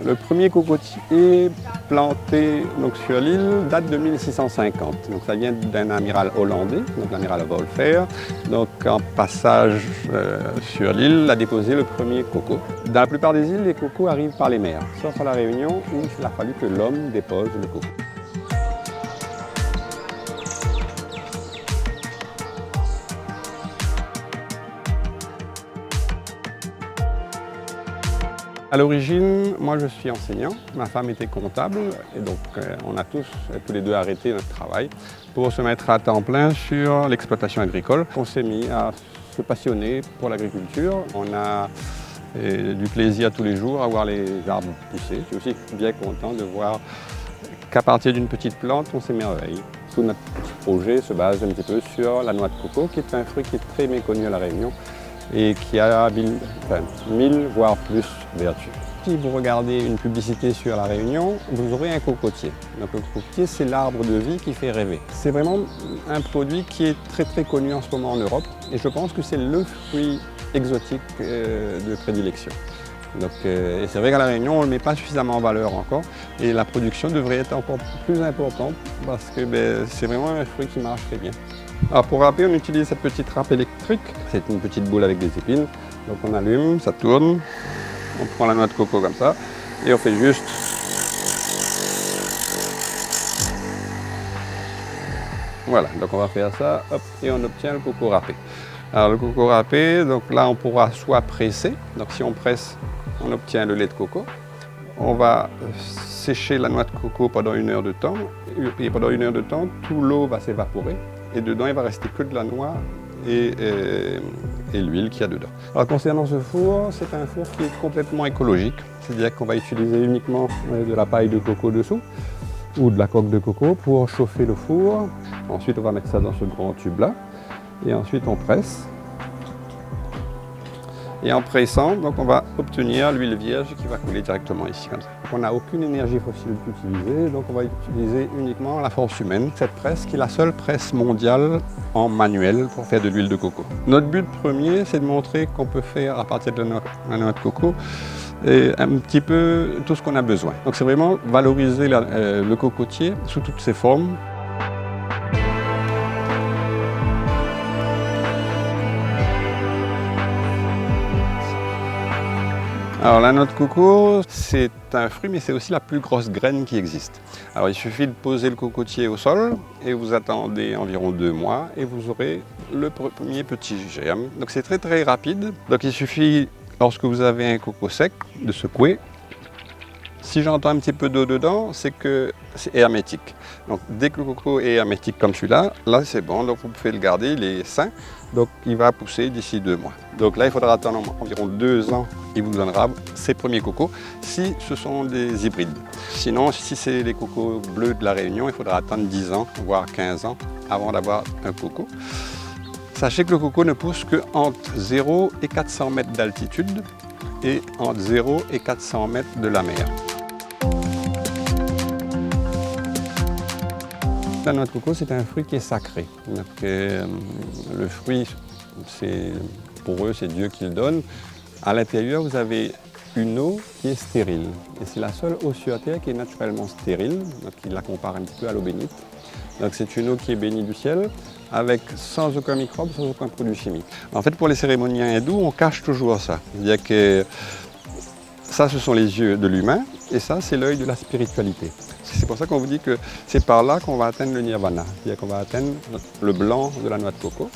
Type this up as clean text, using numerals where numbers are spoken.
Le premier cocotier planté donc, sur l'île date de 1650. Donc, ça vient d'un amiral hollandais, donc l'amiral Wolfer. Donc en passage sur l'île, il a déposé le premier coco. Dans la plupart des îles, les cocos arrivent par les mers, sauf à La Réunion où il a fallu que l'homme dépose le coco. À l'origine, moi je suis enseignant, ma femme était comptable et donc on a tous les deux arrêté notre travail pour se mettre à temps plein sur l'exploitation agricole. On s'est mis à se passionner pour l'agriculture. On a du plaisir tous les jours à voir les arbres pousser. Je suis aussi bien content de voir qu'à partir d'une petite plante, on s'émerveille. Tout notre projet se base un petit peu sur la noix de coco, qui est un fruit qui est très méconnu à La Réunion et qui a 1000 voire plus vertus. Si vous regardez une publicité sur La Réunion, vous aurez un cocotier. Donc le cocotier, c'est l'arbre de vie qui fait rêver. C'est vraiment un produit qui est très connu en ce moment en Europe et je pense que c'est le fruit exotique de prédilection. Donc, et c'est vrai qu'à La Réunion, on ne le met pas suffisamment en valeur encore et la production devrait être encore plus importante parce que c'est vraiment un fruit qui marche très bien. Alors pour râper, on utilise cette petite râpe électrique. C'est une petite boule avec des épines. Donc on allume, ça tourne, on prend la noix de coco comme ça et on fait juste. Voilà, donc on va faire ça, hop, et on obtient le coco râpé. Alors le coco râpé, donc là on pourra soit presser, donc si on presse, on obtient le lait de coco. On va sécher la noix de coco pendant 1 heure de temps et pendant 1 heure de temps, tout l'eau va s'évaporer. Et dedans, il va rester que de la noix et l'huile qu'il y a dedans. Alors concernant ce four, c'est un four qui est complètement écologique. C'est-à-dire qu'on va utiliser uniquement de la paille de coco dessous ou de la coque de coco pour chauffer le four. Ensuite, on va mettre ça dans ce grand tube-là. Et ensuite, on presse. Et en pressant, donc on va obtenir l'huile vierge qui va couler directement ici, comme ça. On n'a aucune énergie fossile utilisée, donc on va utiliser uniquement la force humaine. Cette presse qui est la seule presse mondiale en manuel pour faire de l'huile de coco. Notre but premier, c'est de montrer qu'on peut faire à partir de la noix de coco un petit peu tout ce qu'on a besoin. Donc c'est vraiment valoriser le cocotier sous toutes ses formes. Alors la noix de coco, c'est un fruit, mais c'est aussi la plus grosse graine qui existe. Alors il suffit de poser le cocotier au sol et vous attendez environ 2 mois et vous aurez le premier petit germe. Donc c'est très rapide. Donc il suffit, lorsque vous avez un coco sec, de secouer. Si j'entends un petit peu d'eau dedans, c'est que c'est hermétique. Donc dès que le coco est hermétique comme celui-là, là c'est bon, donc vous pouvez le garder, il est sain. Donc il va pousser d'ici 2 mois. Donc là il faudra attendre environ 2 ans, il vous donnera ses premiers cocos, si ce sont des hybrides. Sinon, si c'est les cocos bleus de La Réunion, il faudra attendre 10 ans, voire 15 ans, avant d'avoir un coco. Sachez que le coco ne pousse qu'entre 0 et 400 mètres d'altitude et entre 0 et 400 mètres de la mer. La noix de coco, c'est un fruit qui est sacré. Donc, le fruit, pour eux, c'est Dieu qui le donne. À l'intérieur, vous avez une eau qui est stérile. Et c'est la seule eau sur Terre qui est naturellement stérile. Donc, il la compare un petit peu à l'eau bénite. Donc, c'est une eau qui est bénie du ciel, sans aucun microbe, sans aucun produit chimique. En fait, pour les cérémoniens hindous, on cache toujours ça. C'est-à-dire que ça, ce sont les yeux de l'humain, et ça, c'est l'œil de la spiritualité. C'est pour ça qu'on vous dit que c'est par là qu'on va atteindre le nirvana, c'est-à-dire qu'on va atteindre le blanc de la noix de coco.